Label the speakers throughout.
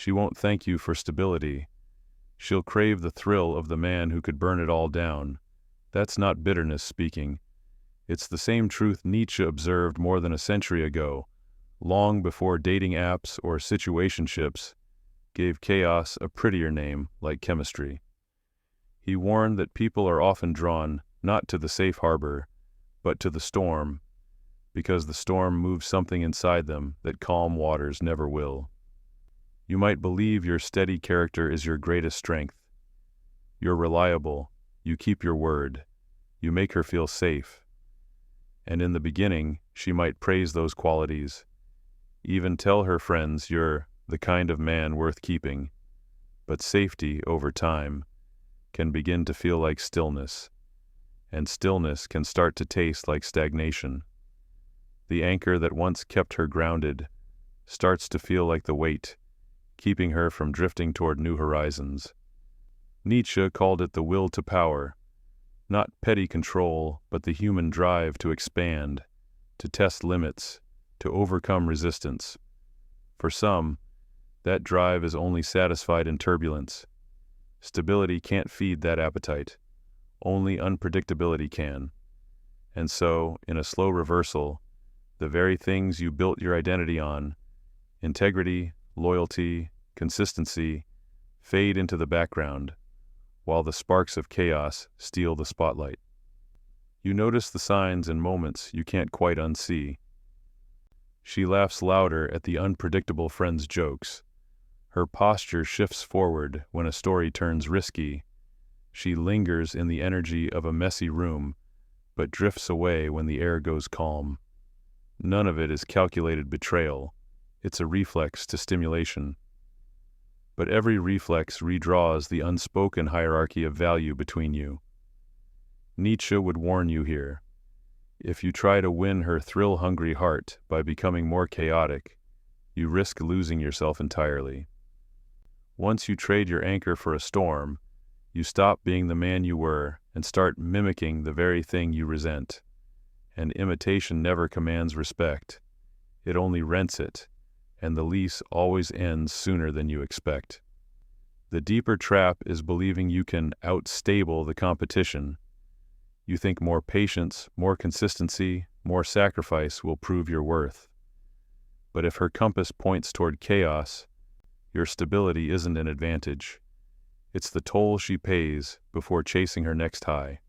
Speaker 1: She won't thank you for stability. She'll crave the thrill of the man who could burn it all down. That's not bitterness speaking. It's the same truth Nietzsche observed more than a century ago, long before dating apps or situationships gave chaos a prettier name like chemistry. He warned that people are often drawn not to the safe harbor, but to the storm, because the storm moves something inside them that calm waters never will. You might believe your steady character is your greatest strength. You're reliable, you keep your word, you make her feel safe. And in the beginning, she might praise those qualities, even tell her friends you're the kind of man worth keeping. But safety, over time, can begin to feel like stillness, and stillness can start to taste like stagnation. The anchor that once kept her grounded starts to feel like the weight, keeping her from drifting toward new horizons. Nietzsche called it the will to power, not petty control, but the human drive to expand, to test limits, to overcome resistance. For some, that drive is only satisfied in turbulence. Stability can't feed that appetite. Only unpredictability can. And so, in a slow reversal, the very things you built your identity on, integrity, loyalty, consistency, fade into the background, while the sparks of chaos steal the spotlight. You notice the signs and moments you can't quite unsee. She laughs louder at the unpredictable friend's jokes. Her posture shifts forward when a story turns risky. She lingers in the energy of a messy room, but drifts away when the air goes calm. None of it is calculated betrayal. It's a reflex to stimulation. But every reflex redraws the unspoken hierarchy of value between you. Nietzsche would warn you here. If you try to win her thrill-hungry heart by becoming more chaotic, you risk losing yourself entirely. Once you trade your anchor for a storm, you stop being the man you were and start mimicking the very thing you resent. And imitation never commands respect. It only rents it, and the lease always ends sooner than you expect. The deeper trap is believing you can outstable the competition. You think more patience, more consistency, more sacrifice will prove your worth. But if her compass points toward chaos, your stability isn't an advantage. It's the toll she pays before chasing her next high.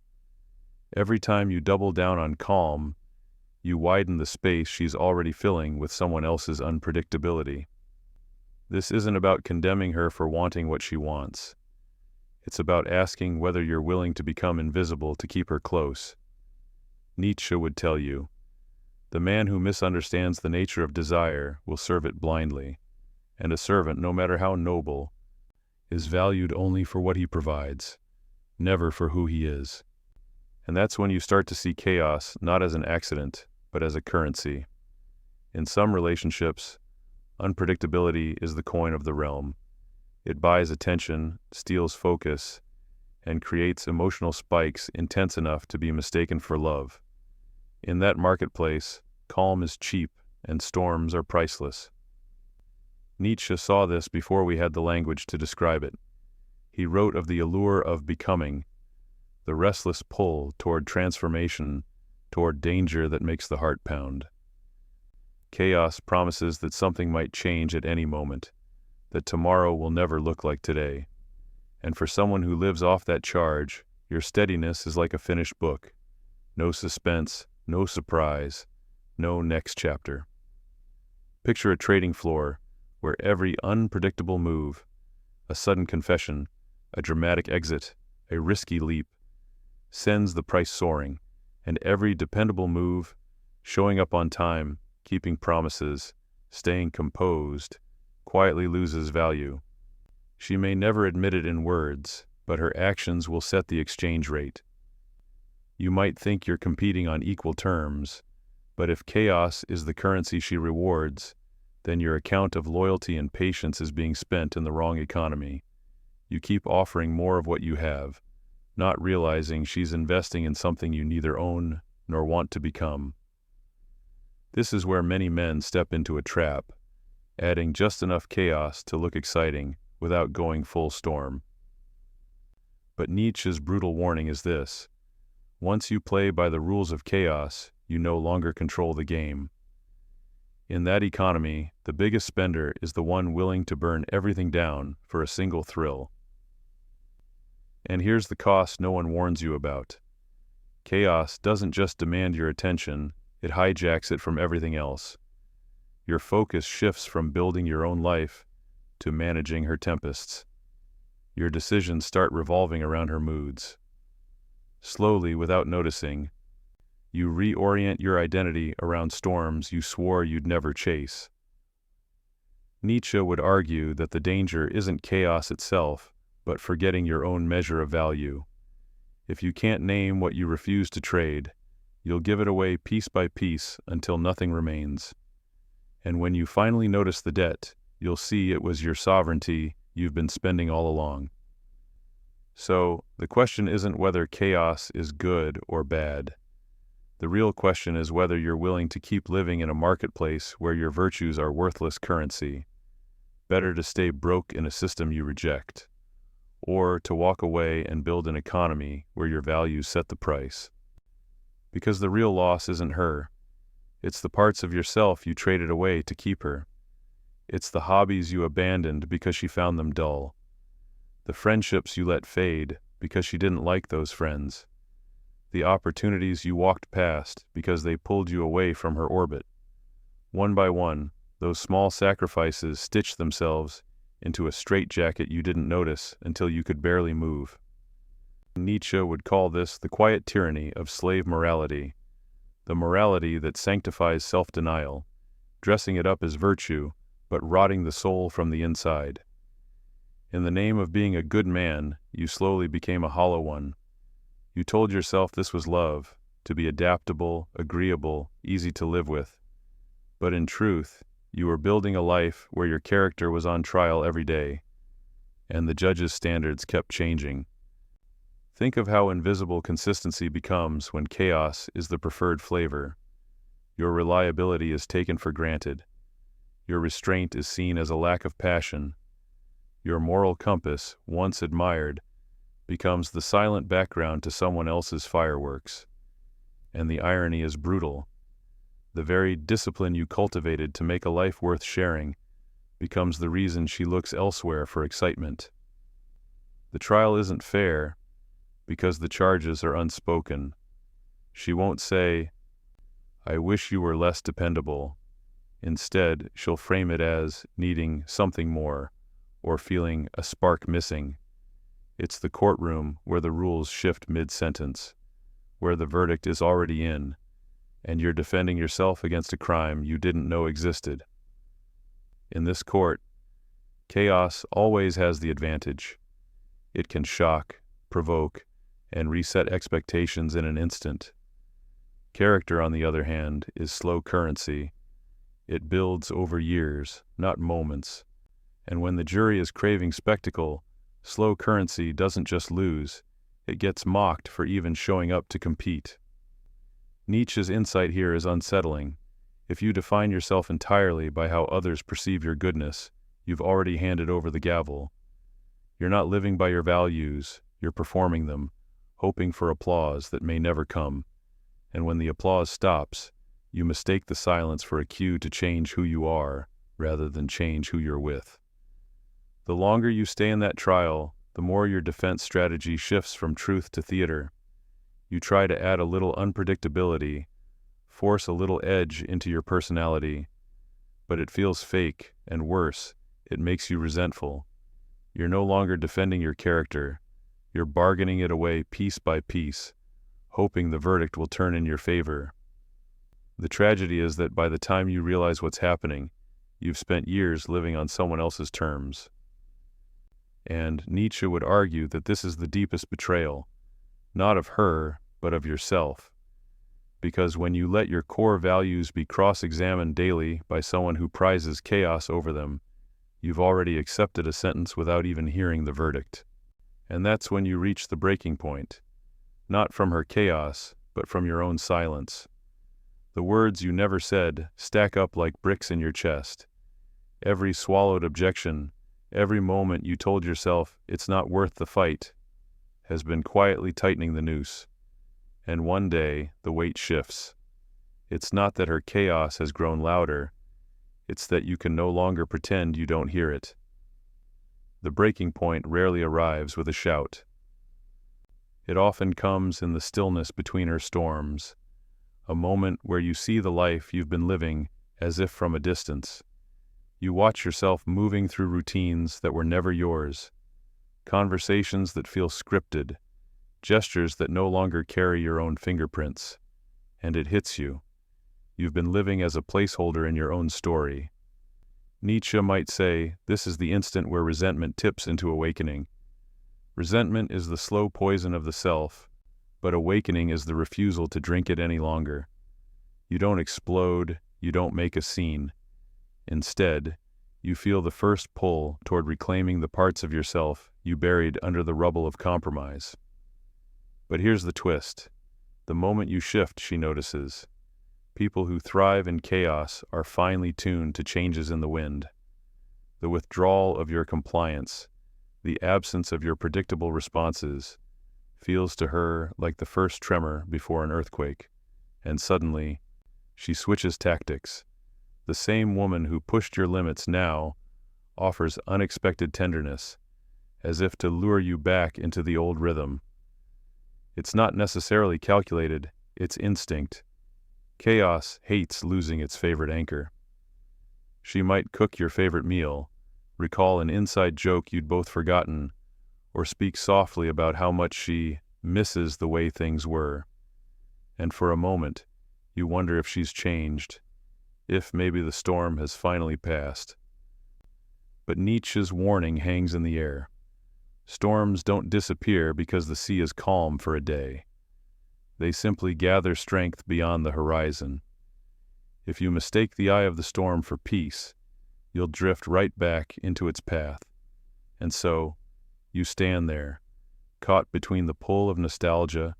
Speaker 1: Every time you double down on calm, you widen the space she's already filling with someone else's unpredictability. This isn't about condemning her for wanting what she wants. It's about asking whether you're willing to become invisible to keep her close. Nietzsche would tell you, the man who misunderstands the nature of desire will serve it blindly, and a servant, no matter how noble, is valued only for what he provides, never for who he is. And that's when you start to see chaos not as an accident, but as a currency. In some relationships, unpredictability is the coin of the realm. It buys attention, steals focus, and creates emotional spikes intense enough to be mistaken for love. In that marketplace, calm is cheap and storms are priceless. Nietzsche saw this before we had the language to describe it. He wrote of the allure of becoming, the restless pull toward transformation, toward danger that makes the heart pound. Chaos promises that something might change at any moment, that tomorrow will never look like today. And for someone who lives off that charge, your steadiness is like a finished book. No suspense, no surprise, no next chapter. Picture a trading floor where every unpredictable move, a sudden confession, a dramatic exit, a risky leap, sends the price soaring, and every dependable move, showing up on time, keeping promises, staying composed, quietly loses value. She may never admit it in words, but her actions will set the exchange rate. You might think you're competing on equal terms, but if chaos is the currency she rewards, then your account of loyalty and patience is being spent in the wrong economy. You keep offering more of what you have, not realizing she's investing in something you neither own nor want to become. This is where many men step into a trap. adding just enough chaos to look exciting without going full storm. But Nietzsche's brutal warning is this: once you play by the rules of chaos, you no longer control the game. In that economy, the biggest spender is the one willing to burn everything down for a single thrill. And here's the cost no one warns you about. Chaos doesn't just demand your attention, it hijacks it from everything else. Your focus shifts from building your own life to managing her tempests. Your decisions start revolving around her moods. Slowly, without noticing, you reorient your identity around storms you swore you'd never chase. Nietzsche would argue that the danger isn't chaos itself, but forgetting your own measure of value. If you can't name what you refuse to trade, you'll give it away piece by piece until nothing remains. And when you finally notice the debt, you'll see it was your sovereignty you've been spending all along. So, the question isn't whether chaos is good or bad. The real question is whether you're willing to keep living in a marketplace where your virtues are worthless currency. Better to stay broke in a system you reject, or to walk away and build an economy where your values set the price. Because the real loss isn't her. It's the parts of yourself you traded away to keep her. It's the hobbies you abandoned because she found them dull. The friendships you let fade because she didn't like those friends. The opportunities you walked past because they pulled you away from her orbit. One by one, those small sacrifices stitched themselves into a straitjacket you didn't notice until you could barely move. Nietzsche would call this the quiet tyranny of slave morality, the morality that sanctifies self-denial, dressing it up as virtue, but rotting the soul from the inside. In the name of being a good man, you slowly became a hollow one. You told yourself this was love, to be adaptable, agreeable, easy to live with. But in truth, you were building a life where your character was on trial every day, and the judge's standards kept changing. Think of how invisible consistency becomes when chaos is the preferred flavor. Your reliability is taken for granted. Your restraint is seen as a lack of passion. Your moral compass, once admired, becomes the silent background to someone else's fireworks. And the irony is brutal. The very discipline you cultivated to make a life worth sharing becomes the reason she looks elsewhere for excitement. The trial isn't fair because the charges are unspoken. She won't say, "I wish you were less dependable." Instead, she'll frame it as needing something more, or feeling a spark missing. It's the courtroom where the rules shift mid-sentence, where the verdict is already in, and you're defending yourself against a crime you didn't know existed. In this court, chaos always has the advantage. It can shock, provoke, and reset expectations in an instant. Character, on the other hand, is slow currency. It builds over years, not moments. And when the jury is craving spectacle, slow currency doesn't just lose, it gets mocked for even showing up to compete. Nietzsche's insight here is unsettling. If you define yourself entirely by how others perceive your goodness, you've already handed over the gavel. You're not living by your values, you're performing them, hoping for applause that may never come. And when the applause stops, you mistake the silence for a cue to change who you are, rather than change who you're with. The longer you stay in that trial, the more your defense strategy shifts from truth to theater. You try to add a little unpredictability, force a little edge into your personality, but it feels fake, and worse, it makes you resentful. You're no longer defending your character, you're bargaining it away piece by piece, hoping the verdict will turn in your favor. The tragedy is that by the time you realize what's happening, you've spent years living on someone else's terms. And Nietzsche would argue that this is the deepest betrayal, not of her, but of yourself. Because when you let your core values be cross-examined daily by someone who prizes chaos over them, you've already accepted a sentence without even hearing the verdict. And that's when you reach the breaking point, not from her chaos, but from your own silence. The words you never said stack up like bricks in your chest. Every swallowed objection, every moment you told yourself it's not worth the fight, has been quietly tightening the noose. And one day, the weight shifts. It's not that her chaos has grown louder, it's that you can no longer pretend you don't hear it. The breaking point rarely arrives with a shout. It often comes in the stillness between her storms, a moment where you see the life you've been living as if from a distance. You watch yourself moving through routines that were never yours, conversations that feel scripted, gestures that no longer carry your own fingerprints, and it hits you. You've been living as a placeholder in your own story. Nietzsche might say this is the instant where resentment tips into awakening. Resentment is the slow poison of the self, but awakening is the refusal to drink it any longer. You don't explode, you don't make a scene. Instead, you feel the first pull toward reclaiming the parts of yourself you buried under the rubble of compromise. But here's the twist. The moment you shift, she notices, people who thrive in chaos are finely tuned to changes in the wind. The withdrawal of your compliance, the absence of your predictable responses, feels to her like the first tremor before an earthquake, and suddenly, she switches tactics. The same woman who pushed your limits now offers unexpected tenderness, as if to lure you back into the old rhythm. It's not necessarily calculated, it's instinct. Chaos hates losing its favorite anchor. She might cook your favorite meal, recall an inside joke you'd both forgotten, or speak softly about how much she misses the way things were. And for a moment, you wonder if she's changed, if maybe the storm has finally passed. But Nietzsche's warning hangs in the air. Storms don't disappear because the sea is calm for a day. They simply gather strength beyond the horizon. If you mistake the eye of the storm for peace, you'll drift right back into its path. And so, you stand there, caught between the pull of nostalgia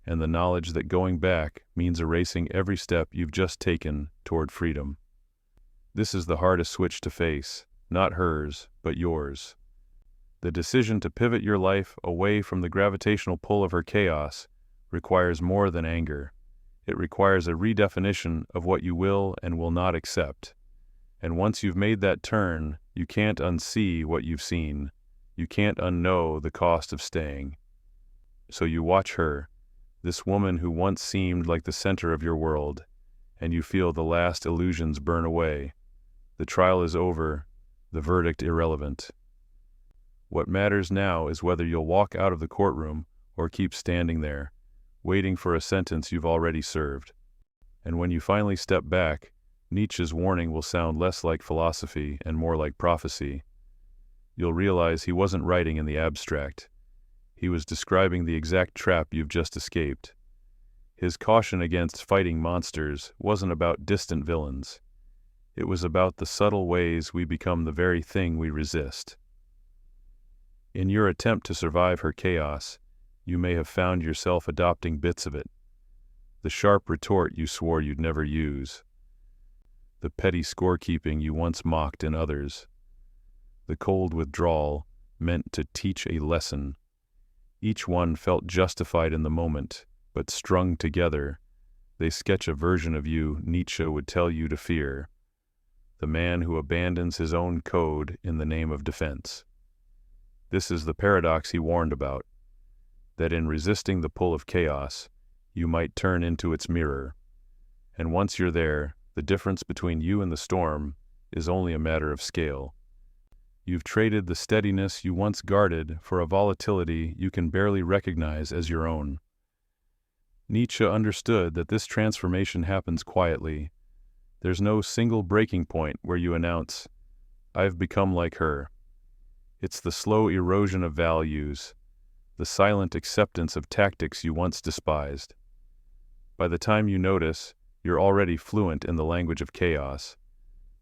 Speaker 1: and the knowledge that going back means erasing every step you've just taken toward freedom. This is the hardest switch to face, not hers, but yours. The decision to pivot your life away from the gravitational pull of her chaos requires more than anger. It requires a redefinition of what you will and will not accept. And once you've made that turn, you can't unsee what you've seen. You can't unknow the cost of staying. So you watch her, this woman who once seemed like the center of your world, and you feel the last illusions burn away. The trial is over, the verdict irrelevant. What matters now is whether you'll walk out of the courtroom or keep standing there, waiting for a sentence you've already served. And when you finally step back, Nietzsche's warning will sound less like philosophy and more like prophecy. You'll realize he wasn't writing in the abstract. He was describing the exact trap you've just escaped. His caution against fighting monsters wasn't about distant villains. It was about the subtle ways we become the very thing we resist. In your attempt to survive her chaos, you may have found yourself adopting bits of it. The sharp retort you swore you'd never use. The petty scorekeeping you once mocked in others. The cold withdrawal meant to teach a lesson. Each one felt justified in the moment, but strung together, they sketch a version of you Nietzsche would tell you to fear. The man who abandons his own code in the name of defense. This is the paradox he warned about, that in resisting the pull of chaos, you might turn into its mirror. And once you're there, the difference between you and the storm is only a matter of scale. You've traded the steadiness you once guarded for a volatility you can barely recognize as your own. Nietzsche understood that this transformation happens quietly. There's no single breaking point where you announce, "I've become like her." It's the slow erosion of values, the silent acceptance of tactics you once despised. By the time you notice, you're already fluent in the language of chaos.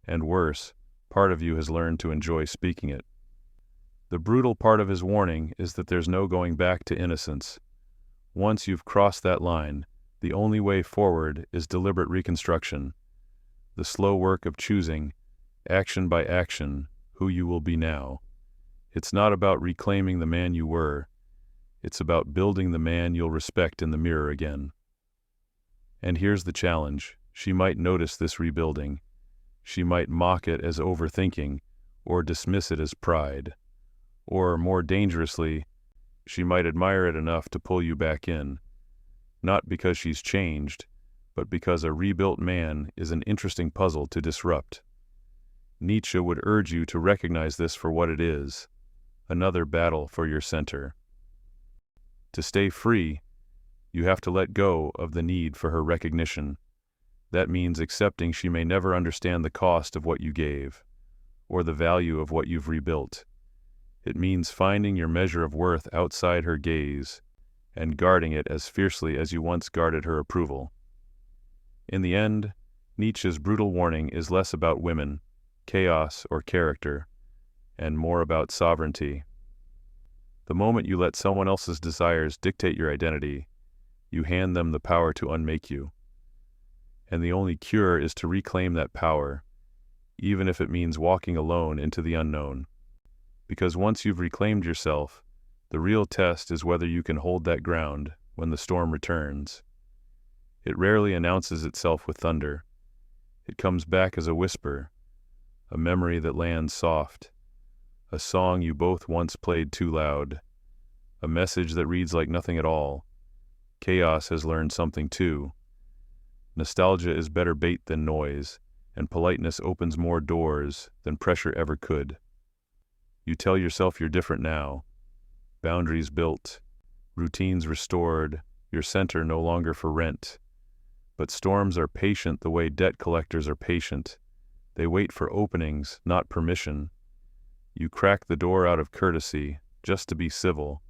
Speaker 1: And worse, part of you has learned to enjoy speaking it. The brutal part of his warning is that there's no going back to innocence. Once you've crossed that line, the only way forward is deliberate reconstruction. The slow work of choosing, action by action, who you will be now. It's not about reclaiming the man you were, it's about building the man you'll respect in the mirror again. And here's the challenge. She might notice this rebuilding. She might mock it as overthinking, or dismiss it as pride. Or, more dangerously, she might admire it enough to pull you back in. Not because she's changed, but because a rebuilt man is an interesting puzzle to disrupt. Nietzsche would urge you to recognize this for what it is, another battle for your center. To stay free, you have to let go of the need for her recognition. That means accepting she may never understand the cost of what you gave, or the value of what you've rebuilt. It means finding your measure of worth outside her gaze, and guarding it as fiercely as you once guarded her approval. In the end, Nietzsche's brutal warning is less about women, chaos, or character, and more about sovereignty. The moment you let someone else's desires dictate your identity, you hand them the power to unmake you. And the only cure is to reclaim that power, even if it means walking alone into the unknown. Because once you've reclaimed yourself, the real test is whether you can hold that ground when the storm returns. It rarely announces itself with thunder. It comes back as a whisper, a memory that lands soft, a song you both once played too loud, a message that reads like nothing at all. Chaos has learned something too. Nostalgia is better bait than noise, and politeness opens more doors than pressure ever could. You tell yourself you're different now. Boundaries built, routines restored, your center no longer for rent. But storms are patient the way debt collectors are patient. They wait for openings, not permission. You crack the door out of courtesy, just to be civil,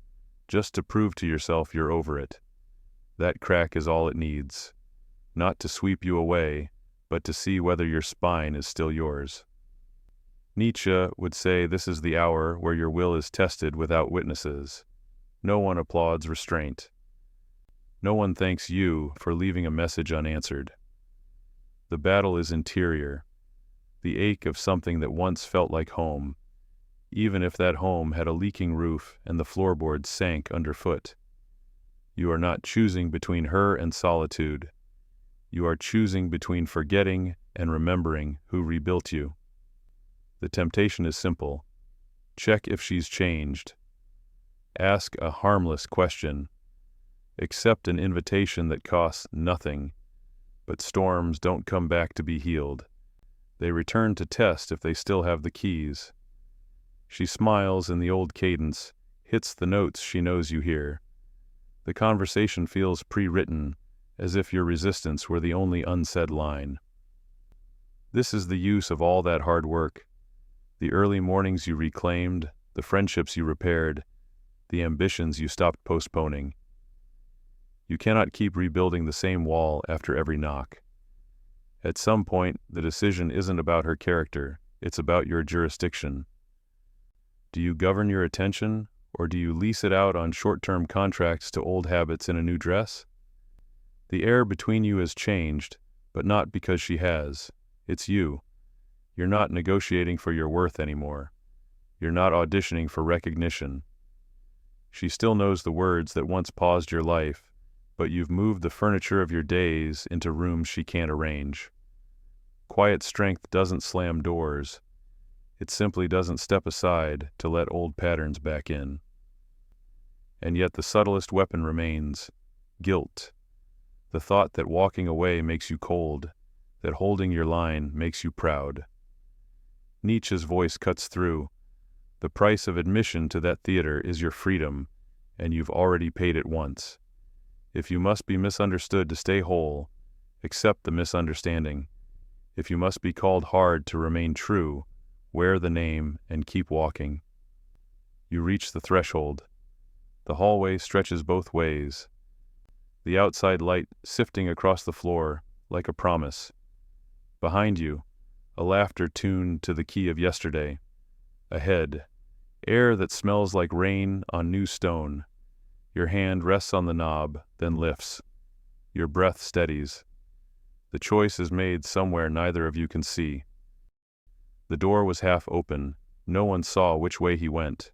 Speaker 1: just to prove to yourself you're over it. That crack is all it needs. Not to sweep you away, but to see whether your spine is still yours. Nietzsche would say this is the hour where your will is tested without witnesses. No one applauds restraint. No one thanks you for leaving a message unanswered. The battle is interior, the ache of something that once felt like home, even if that home had a leaking roof and the floorboards sank underfoot. You are not choosing between her and solitude. You are choosing between forgetting and remembering who rebuilt you. The temptation is simple. Check if she's changed. Ask a harmless question. Accept an invitation that costs nothing. But storms don't come back to be healed. They return to test if they still have the keys. She smiles in the old cadence, hits the notes she knows you hear. The conversation feels pre-written, as if your resistance were the only unsaid line. This is the use of all that hard work. The early mornings you reclaimed, the friendships you repaired, the ambitions you stopped postponing. You cannot keep rebuilding the same wall after every knock. At some point, the decision isn't about her character, it's about your jurisdiction. Do you govern your attention, or do you lease it out on short-term contracts to old habits in a new dress? The air between you has changed, but not because she has. It's you. You're not negotiating for your worth anymore. You're not auditioning for recognition. She still knows the words that once paused your life, but you've moved the furniture of your days into rooms she can't arrange. Quiet strength doesn't slam doors. It simply doesn't step aside to let old patterns back in. And yet the subtlest weapon remains: guilt. The thought that walking away makes you cold, that holding your line makes you proud. Nietzsche's voice cuts through. The price of admission to that theater is your freedom, and you've already paid it once. If you must be misunderstood to stay whole, accept the misunderstanding. If you must be called hard to remain true, wear the name and keep walking. You reach the threshold. The hallway stretches both ways. The outside light sifting across the floor like a promise. Behind you, a laughter tuned to the key of yesterday. Ahead, air that smells like rain on new stone. Your hand rests on the knob, then lifts. Your breath steadies. The choice is made somewhere neither of you can see. The door was half open. No one saw which way he went.